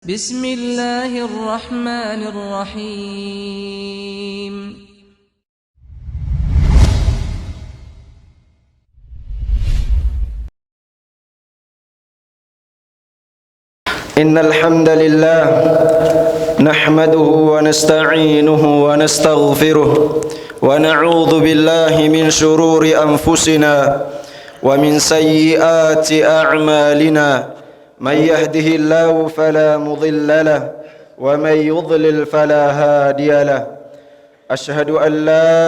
بسم الله الرحمن الرحيم إن الحمد لله نحمده ونستعينه ونستغفره ونعوذ بالله من شرور أنفسنا ومن سيئات أعمالنا من يهده الله فلا مضل له ومن يضلل فلا هادي له أشهد أن لا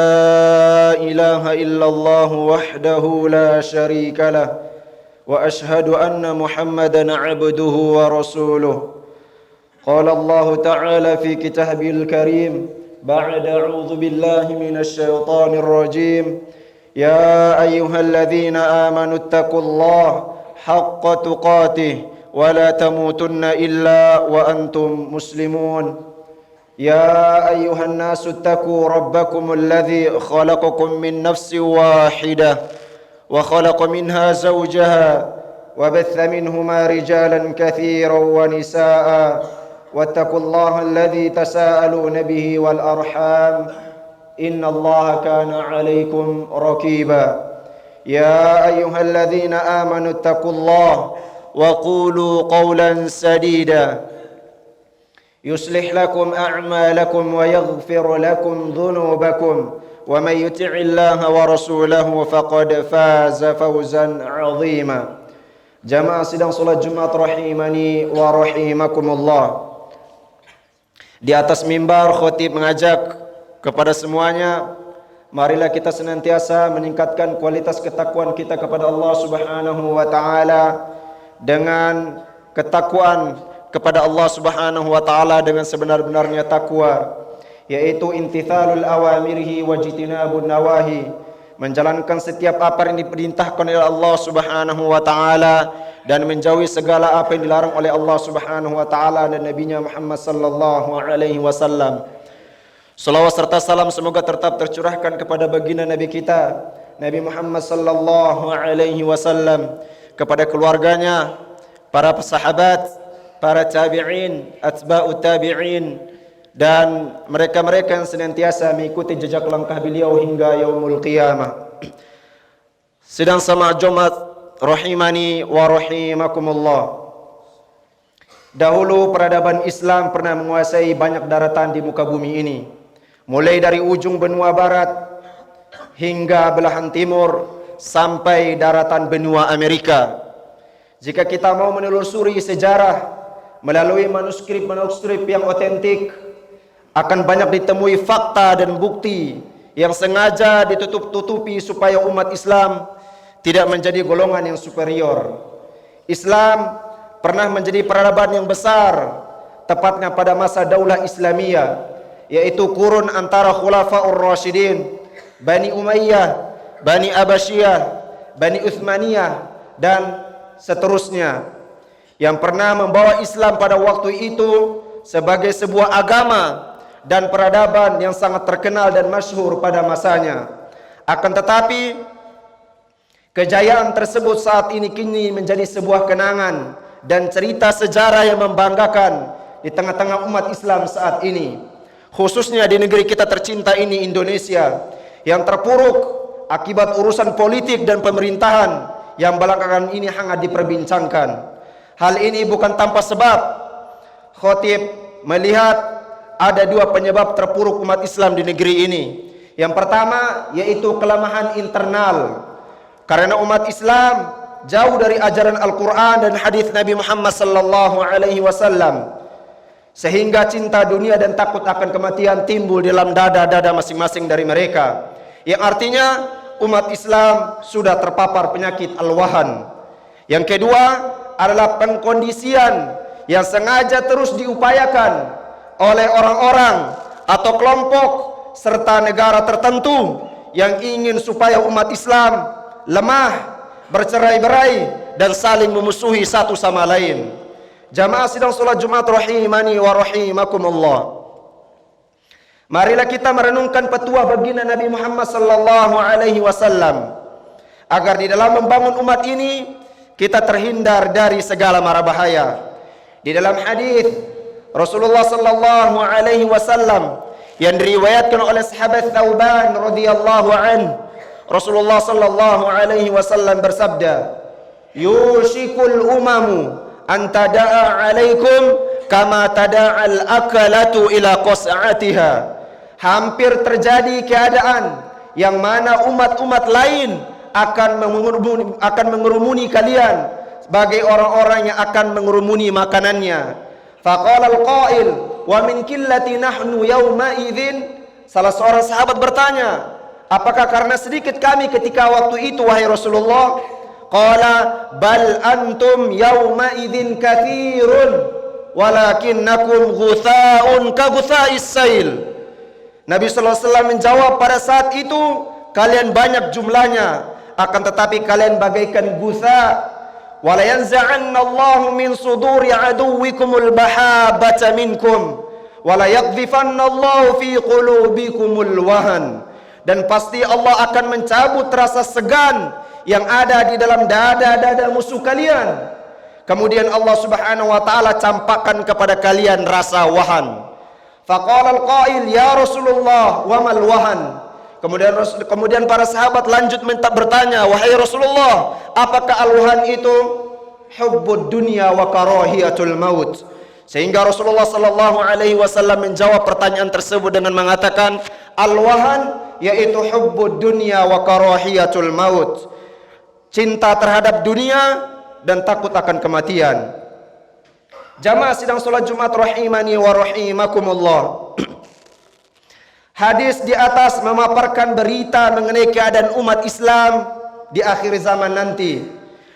إله إلا الله وحده لا شريك له وأشهد أن محمدًا عبده ورسوله قال الله تعالى في كتابه الكريم بعد أعوذ بالله من الشيطان الرجيم يا أيها الذين آمنوا اتقوا الله حق تقاته ولا تموتن إلا وأنتم مسلمون يا أيها الناس اتقوا ربكم الذي خلقكم من نفس واحدة وخلق منها زوجها وبث منهما رجالا كثيرا ونساء واتقوا الله الذي تساءلون به والأرحام إن الله كان عليكم رقيبا يا أيها الذين آمنوا اتقوا الله وقولوا قولا سديدا يصلح لكم أعمالكم ويغفر لكم ذنوبكم ومن يطع الله ورسوله فقد فاز فوزا عظيما. Jamaah sidang salat Jumat rahimani wa rahimakumullah. Di atas mimbar khatib mengajak kepada semuanya, marilah kita senantiasa meningkatkan kualitas ketakwaan kita kepada Allah Subhanahu wa taala dengan ketakwaan kepada Allah Subhanahu wa taala dengan sebenar-benarnya takwa, yaitu imtithalul awamirihi wajtinabun nawahi, menjalankan setiap apa yang diperintahkan oleh Allah Subhanahu wa taala dan menjauhi segala apa yang dilarang oleh Allah Subhanahu wa taala dan nabinya Muhammad sallallahu alaihi wasallam. Salawat serta salam semoga tetap tercurahkan kepada baginda Nabi kita Nabi Muhammad sallallahu alaihi wasallam, kepada keluarganya, para sahabat, para tabi'in, atba'ut tabi'in, dan mereka-mereka yang senantiasa mengikuti jejak langkah beliau hingga yaumul qiyamah. Sidang sama Jumat rahimani wa rahimakumullah. Dahulu peradaban Islam pernah menguasai banyak daratan di muka bumi ini, mulai dari ujung benua barat hingga belahan timur sampai daratan benua Amerika. Jika kita mau menelusuri sejarah melalui manuskrip yang otentik, akan banyak ditemui fakta dan bukti yang sengaja ditutup-tutupi supaya umat Islam tidak menjadi golongan yang superior. Islam pernah menjadi peradaban yang besar, tepatnya pada masa Daulah Islamiyah, yaitu kurun antara Khulafaur Rasyidin, Bani Umayyah, Bani Abbasiyah, Bani Uthmaniyah, dan seterusnya, yang pernah membawa Islam pada waktu itu sebagai sebuah agama dan peradaban yang sangat terkenal dan masyhur pada masanya. Akan tetapi kejayaan tersebut saat ini kini menjadi sebuah kenangan dan cerita sejarah yang membanggakan di tengah-tengah umat Islam saat ini, khususnya di negeri kita tercinta ini, Indonesia, yang terpuruk akibat urusan politik dan pemerintahan yang belakangan ini hangat diperbincangkan. Hal ini bukan tanpa sebab. Khatib melihat ada dua penyebab terpuruk umat Islam di negeri ini. Yang pertama yaitu kelemahan internal, karena umat Islam jauh dari ajaran Al-Quran dan hadis Nabi Muhammad sallallahu alaihi wasallam, sehingga cinta dunia dan takut akan kematian timbul dalam dada-dada masing-masing dari mereka, yang artinya umat Islam sudah terpapar penyakit al-wahan. Yang kedua adalah pengkondisian yang sengaja terus diupayakan oleh orang-orang atau kelompok serta negara tertentu yang ingin supaya umat Islam lemah, bercerai-berai, dan saling memusuhi satu sama lain. Jamaah sidang salat Jumat rahimani wa rahimakumullah. Marilah kita merenungkan petua baginda Nabi Muhammad sallallahu alaihi wasallam agar di dalam membangun umat ini kita terhindar dari segala mara bahaya. Di dalam hadis Rasulullah sallallahu alaihi wasallam yang diriwayatkan oleh sahabat Thauban radhiyallahu an, Rasulullah sallallahu alaihi wasallam bersabda, "Yushikul umamu an tada'a alaikum kama tada'al akalatu ila qas'atiha." Hampir terjadi keadaan yang mana umat-umat lain akan mengerumuni kalian sebagai orang-orang yang akan mengerumuni makanannya. Faqala al-qail wa min qillati nahnu yawma idzin. Salah seorang sahabat bertanya, apakah karena sedikit kami ketika waktu itu wahai Rasulullah? Qala bal antum yawma idzin katsirun walakinnakum ghutha'un ka ghutha'is sail. Nabi sallallahu alaihi wasallam menjawab, pada saat itu kalian banyak jumlahnya, akan tetapi kalian bagaikan gutha. Wala yanza'anna Allahu min suduri aduwwikumul bahabata minkum wala yaqdhifanna Allahu fi qulubikumul wahan. Dan pasti Allah akan mencabut rasa segan yang ada di dalam dada-dada musuh kalian. Kemudian Allah Subhanahu wa taala campakkan kepada kalian rasa wahan. Faqala al-qail ya Rasulullah wa mal wahan. Kemudian para sahabat lanjut bertanya, wahai Rasulullah, apakah al-wahan itu? Hubbud dunya wa karahiyatul maut. Sehingga Rasulullah sallallahu alaihi wasallam menjawab pertanyaan tersebut dengan mengatakan, al-wahan yaitu hubbud dunya wa karahiyatul maut. Cinta terhadap dunia dan takut akan kematian. Jamaah sidang salat Jumat rahimani wa rahimakumullah. Hadis di atas memaparkan berita mengenai keadaan umat Islam di akhir zaman nanti.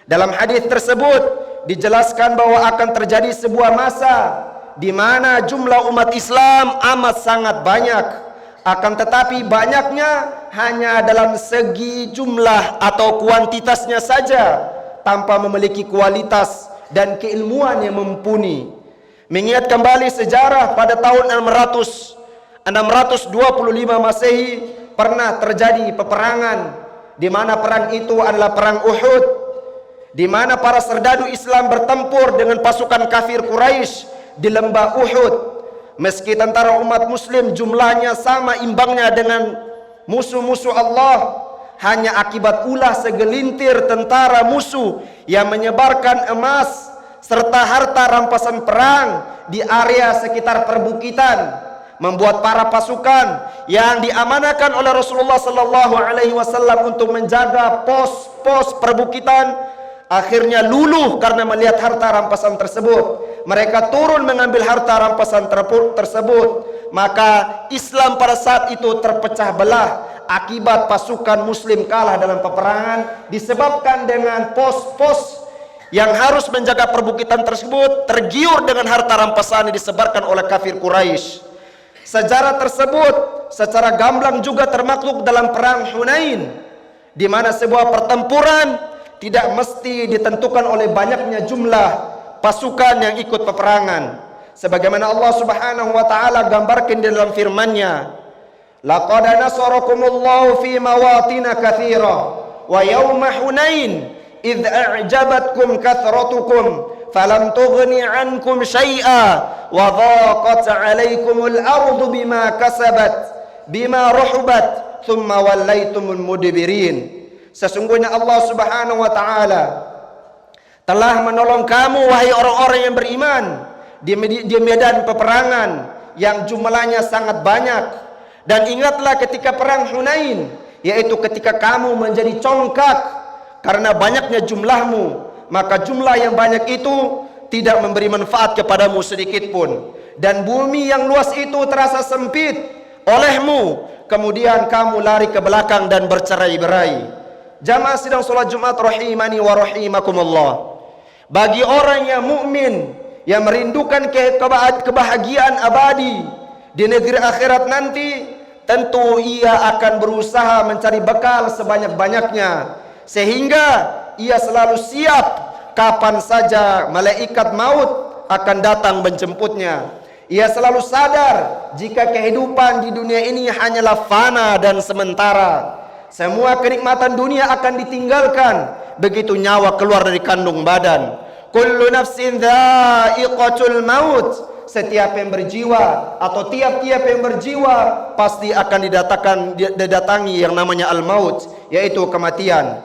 Dalam hadis tersebut dijelaskan bahwa akan terjadi sebuah masa di mana jumlah umat Islam amat sangat banyak. Akan tetapi banyaknya hanya dalam segi jumlah atau kuantitasnya saja, tanpa memiliki kualitas dan keilmuan yang mumpuni. Mengingat kembali sejarah, pada tahun 625 Masehi pernah terjadi peperangan, di mana perang itu adalah perang Uhud, di mana para serdadu Islam bertempur dengan pasukan kafir Quraisy di lembah Uhud. Meski tentara umat muslim jumlahnya sama imbangnya dengan musuh-musuh Allah, hanya akibat ulah segelintir tentara musuh yang menyebarkan emas serta harta rampasan perang di area sekitar perbukitan, membuat para pasukan yang diamanakan oleh Rasulullah sallallahu alaihi wasallam untuk menjaga pos-pos perbukitan akhirnya luluh karena melihat harta rampasan tersebut. Mereka turun mengambil harta rampasan tersebut. Maka Islam pada saat itu terpecah belah akibat pasukan muslim kalah dalam peperangan, disebabkan dengan pos-pos yang harus menjaga perbukitan tersebut tergiur dengan harta rampasan yang disebarkan oleh kafir Quraisy. Sejarah tersebut secara gamblang juga termaktub dalam perang Hunain, di mana sebuah pertempuran tidak mesti ditentukan oleh banyaknya jumlah pasukan yang ikut peperangan. Sebagaimana Allah Subhanahu wa taala gambarkan di dalam firman-Nya, laqad nasarakumullahu fi mawatin katsira wa yauma hunain idh a'jabatkum kathratukum falam tughni ankum syai'a wa dhaqat 'alaikumul ardu bima kasabat bima rahubat thumma wallaitumul mudbirin. Sesungguhnya Allah Subhanahu wa taala telah menolong kamu wahai orang-orang yang beriman di medan peperangan yang jumlahnya sangat banyak. Dan ingatlah ketika perang Hunain, yaitu ketika kamu menjadi congkak karena banyaknya jumlahmu, maka jumlah yang banyak itu tidak memberi manfaat kepadamu sedikit pun, dan bumi yang luas itu terasa sempit olehmu. Kemudian kamu lari ke belakang dan bercerai-berai. Jamaah sidang salat Jumat rahimani wa rahimakumullah. Bagi orang yang mukmin yang merindukan kebahagiaan abadi di negeri akhirat nanti, tentu ia akan berusaha mencari bekal sebanyak-banyaknya, sehingga ia selalu siap kapan saja malaikat maut akan datang menjemputnya. Ia selalu sadar jika kehidupan di dunia ini hanyalah fana dan sementara. Semua kenikmatan dunia akan ditinggalkan begitu nyawa keluar dari kandung badan. kullu nafsin dha'iqatul maut. Setiap yang berjiwa atau tiap-tiap yang berjiwa pasti akan didatangi yang namanya al-maut, yaitu kematian.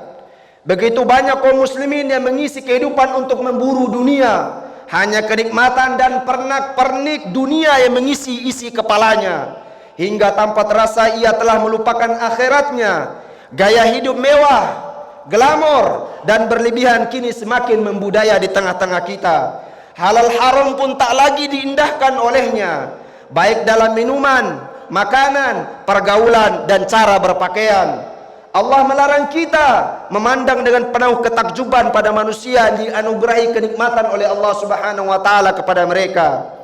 Begitu banyak kaum muslimin yang mengisi kehidupan untuk memburu dunia, hanya kenikmatan dan pernak-pernik dunia yang mengisi isi kepalanya, hingga tanpa terasa ia telah melupakan akhiratnya. Gaya hidup mewah, glamor dan berlebihan kini semakin membudaya di tengah-tengah kita. Halal haram pun tak lagi diindahkan olehnya, baik dalam minuman, makanan, pergaulan dan cara berpakaian. Allah melarang kita memandang dengan penuh ketakjuban pada manusia yang dianugerahi kenikmatan oleh Allah Subhanahu wa taala kepada mereka.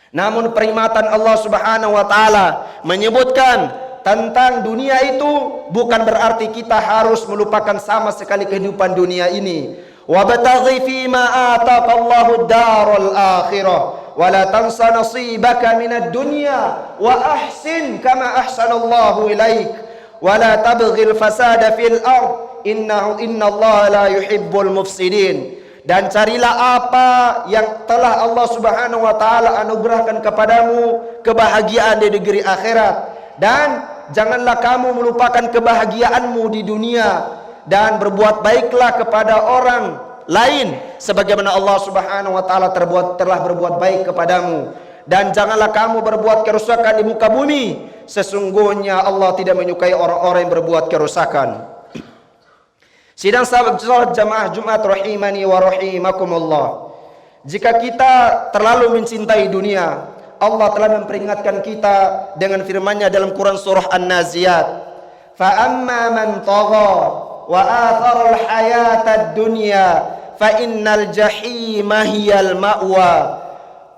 Namun peringatan Allah Subhanahu wa taala menyebutkan tentang dunia itu bukan berarti kita harus melupakan sama sekali kehidupan dunia ini. Wabtaghi fima ataqallahu ad-daral akhirah wa la tansa nasibaka minad dunya wa ahsin kama ahsanallahu ilaik wa la tabghil fasada fil ard innallaha la yuhibbul mufsidin. Dan carilah apa yang telah Allah Subhanahu wa taala anugerahkan kepadamu, kebahagiaan di negeri akhirat, dan janganlah kamu melupakan kebahagiaanmu di dunia, dan berbuat baiklah kepada orang lain sebagaimana Allah Subhanahu wa taala telah berbuat baik kepadamu, dan janganlah kamu berbuat kerusakan di muka bumi, sesungguhnya Allah tidak menyukai orang-orang yang berbuat kerusakan. Sidang sahabat jamaah Jumat rahimani wa rahimakumullah, jika kita terlalu mencintai dunia, Allah telah memperingatkan kita dengan firman-Nya dalam Quran surah An-Naziyat, fa amma man tagha wa athara al-hayata ad-dunya fa innal jahima hiyal ma'wa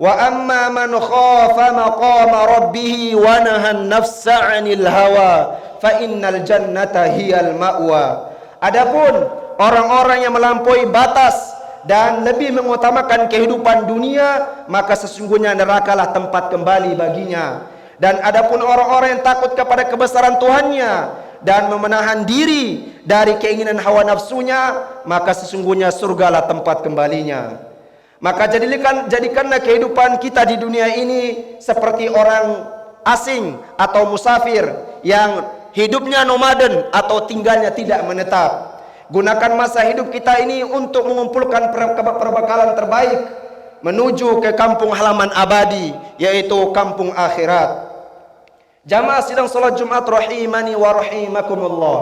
wa amma man khafa maqama rabbih wa nahan nafsa 'anil hawa fa innal jannata hiyal ma'wa. Adapun orang-orang yang melampaui batas dan lebih mengutamakan kehidupan dunia, maka sesungguhnya nerakalah tempat kembali baginya. Dan adapun orang-orang yang takut kepada kebesaran Tuhannya dan memenahan diri dari keinginan hawa nafsunya, maka sesungguhnya surgalah tempat kembalinya. Maka jadikanlah kehidupan kita di dunia ini seperti orang asing atau musafir yang hidupnya nomaden atau tinggalnya tidak menetap. Gunakan masa hidup kita ini untuk mengumpulkan perbekalan terbaik menuju ke kampung halaman abadi, yaitu kampung akhirat. Jamaah sidang salat Jumat rahimani wa rahimakumullah.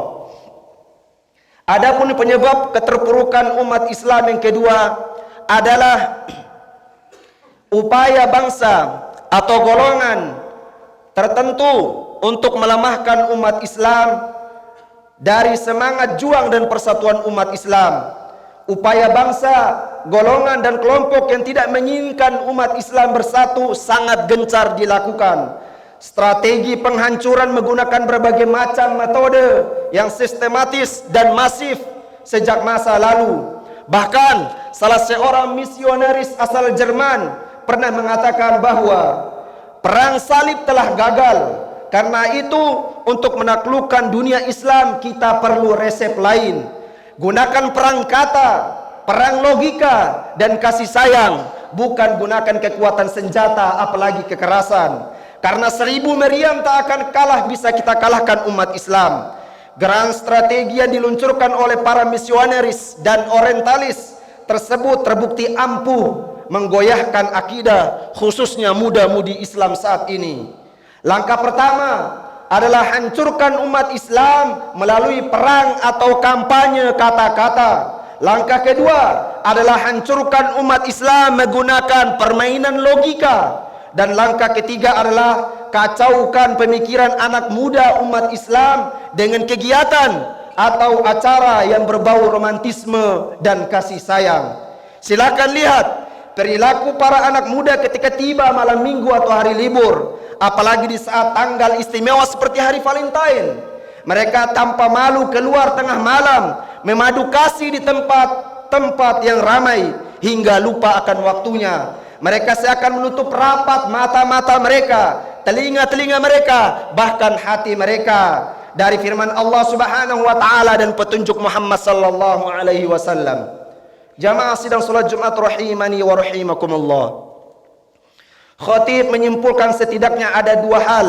Adapun penyebab keterpurukan umat Islam yang kedua adalah upaya bangsa atau golongan tertentu untuk melemahkan umat Islam dari semangat juang dan persatuan umat Islam. Upaya bangsa, golongan dan kelompok yang tidak menginginkan umat Islam bersatu sangat gencar dilakukan. Strategi penghancuran menggunakan berbagai macam metode yang sistematis dan masif sejak masa lalu. Bahkan salah seorang misionaris asal Jerman pernah mengatakan bahwa perang salib telah gagal. Karena itu untuk menaklukkan dunia Islam kita perlu resep lain. Gunakan perang kata, perang logika dan kasih sayang, bukan gunakan kekuatan senjata apalagi kekerasan. Karena 1000 meriam tak akan bisa kita kalahkan umat Islam. Grand strategi yang diluncurkan oleh para misionaris dan orientalis tersebut terbukti ampuh menggoyahkan akidah khususnya muda-mudi Islam saat ini. Langkah pertama adalah hancurkan umat Islam melalui perang atau kampanye kata-kata. Langkah kedua adalah hancurkan umat Islam menggunakan permainan logika. Dan langkah ketiga adalah kacaukan pemikiran anak muda umat Islam dengan kegiatan atau acara yang berbau romantisme dan kasih sayang. Silakan lihat perilaku para anak muda ketika tiba malam minggu atau hari libur, apalagi di saat tanggal istimewa seperti hari Valentine. Mereka tanpa malu keluar tengah malam, memadu kasih di tempat-tempat yang ramai hingga lupa akan waktunya. Mereka seakan menutup rapat mata-mata mereka, telinga-telinga mereka, bahkan hati mereka dari firman Allah Subhanahu wa taala dan petunjuk Muhammad sallallahu alaihi wasallam. Jamaah sidang salat Jumat rahimani wa rahimakumullah. Khatib menyimpulkan setidaknya ada dua hal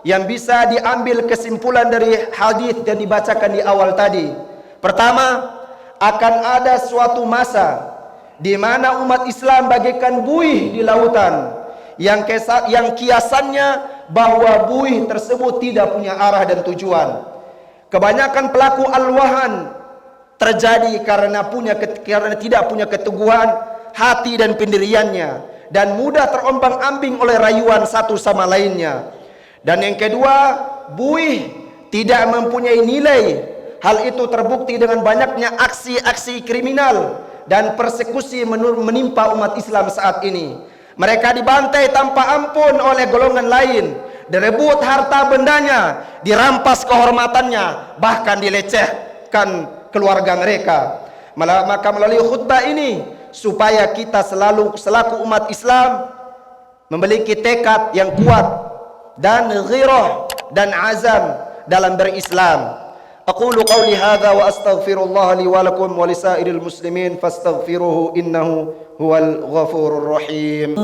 yang bisa diambil kesimpulan dari hadis yang dibacakan di awal tadi. Pertama, akan ada suatu masa di mana umat Islam bagaikan buih di lautan yang kiasannya bahwa buih tersebut tidak punya arah dan tujuan. Kebanyakan pelaku alwahan terjadi karena tidak punya keteguhan hati dan pendiriannya, dan mudah terombang-ambing oleh rayuan satu sama lainnya. Dan yang kedua, buih tidak mempunyai nilai. Hal itu terbukti dengan banyaknya aksi-aksi kriminal dan persekusi menimpa umat Islam saat ini. Mereka dibantai tanpa ampun oleh golongan lain, direbut harta bendanya, dirampas kehormatannya, bahkan dilecehkan keluarga mereka. Maka melalui khutbah ini, supaya kita selaku umat Islam memiliki tekad yang kuat dan ghirah dan azam dalam berislam. Aqulu qawli hadza wa astaghfirullah li wa lakum wa lisairil muslimin fastaghfiruhu innahu huwal ghafurur rahim.